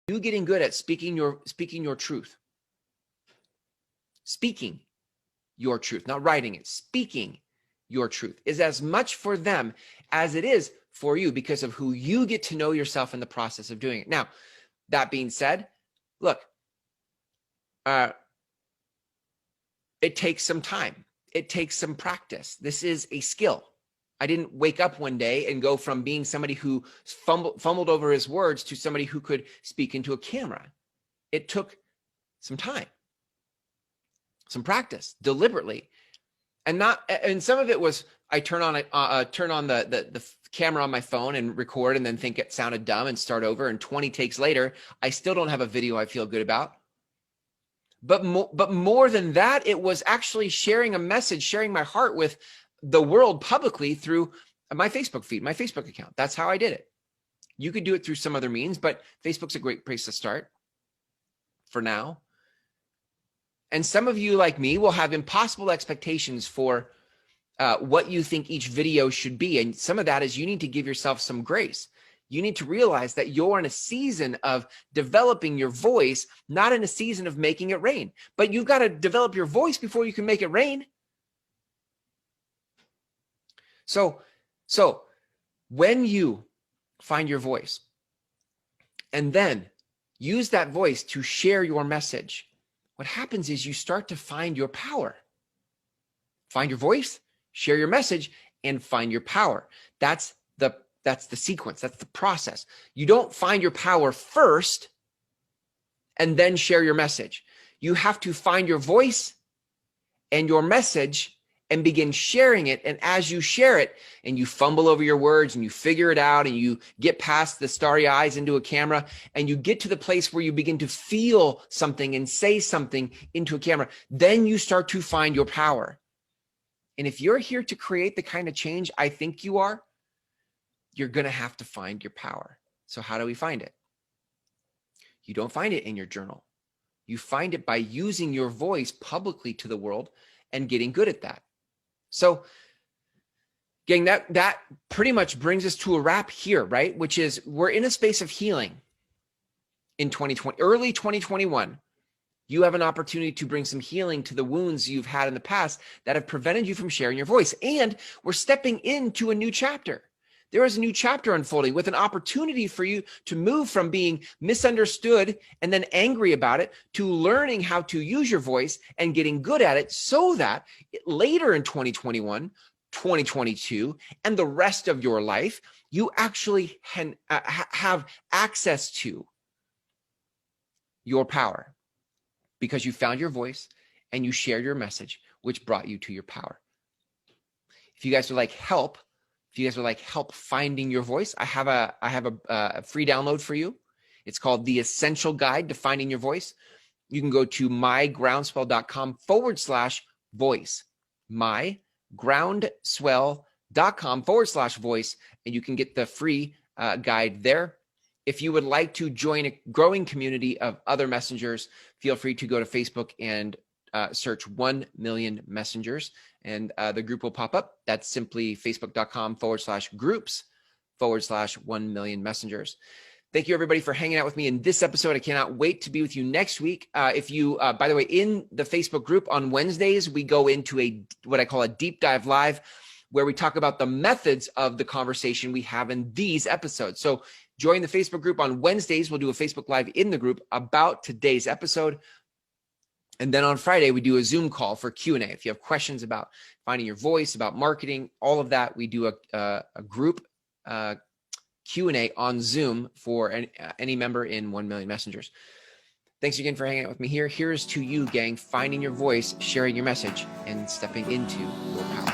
You getting good at speaking your truth. Speaking your truth, not writing it. Speaking your truth is as much for them as it is for you because of who you get to know yourself in the process of doing it. Now, that being said, look, it takes some time. It takes some practice. This is a skill. I didn't wake up one day and go from being somebody who fumbled over his words to somebody who could speak into a camera. It took some time, some practice, deliberately, and some of it was I turn on the camera on my phone and record, and then think it sounded dumb and start over. And 20 takes later, I still don't have a video I feel good about. But more than that, it was actually sharing a message, sharing my heart with the world publicly through my Facebook feed, my Facebook account. That's how I did it. You could do it through some other means, but Facebook's a great place to start for now. And some of you, like me, will have impossible expectations for what you think each video should be. And some of that is you need to give yourself some grace. You need to realize that you're in a season of developing your voice, not in a season of making it rain. But you've got to develop your voice before you can make it rain. So when you find your voice and then use that voice to share your message, what happens is you start to find your power. Find your voice, share your message, and find your power. That's the sequence. That's the process. You don't find your power first and then share your message. You have to find your voice and your message and begin sharing it. And as you share it and you fumble over your words and you figure it out and you get past the starry eyes into a camera and you get to the place where you begin to feel something and say something into a camera, then you start to find your power. And if you're here to create the kind of change I think you are, you're going to have to find your power. So how do we find it? You don't find it in your journal. You find it by using your voice publicly to the world and getting good at that. So gang, that pretty much brings us to a wrap here, right? Which is we're in a space of healing in 2020, early 2021. You have an opportunity to bring some healing to the wounds you've had in the past that have prevented you from sharing your voice. And we're stepping into a new chapter. There is a new chapter unfolding with an opportunity for you to move from being misunderstood and then angry about it to learning how to use your voice and getting good at it so that later in 2021, 2022, and the rest of your life, you actually can have access to your power because you found your voice and you shared your message, which brought you to your power. If you guys would like help, finding your voice, I have a free download for you. It's called The Essential Guide to Finding Your Voice. You can go to mygroundswell.com/voice, mygroundswell.com/voice, and you can get the free guide there. If you would like to join a growing community of other messengers, feel free to go to Facebook and search 1 million messengers and the group will pop up. That's simply facebook.com/groups/1 million messengers. Thank you everybody for hanging out with me in this episode. I cannot wait to be with you next week. If you, by the way, in the Facebook group on Wednesdays, we go into what I call a deep dive live where we talk about the methods of the conversation we have in these episodes. So join the Facebook group on Wednesdays. We'll do a Facebook Live in the group about today's episode. And then on Friday, we do a Zoom call for Q&A. If you have questions about finding your voice, about marketing, all of that, we do a group Q&A on Zoom for any member in 1 million messengers. Thanks again for hanging out with me here. Here's to you, gang, finding your voice, sharing your message, and stepping into your power.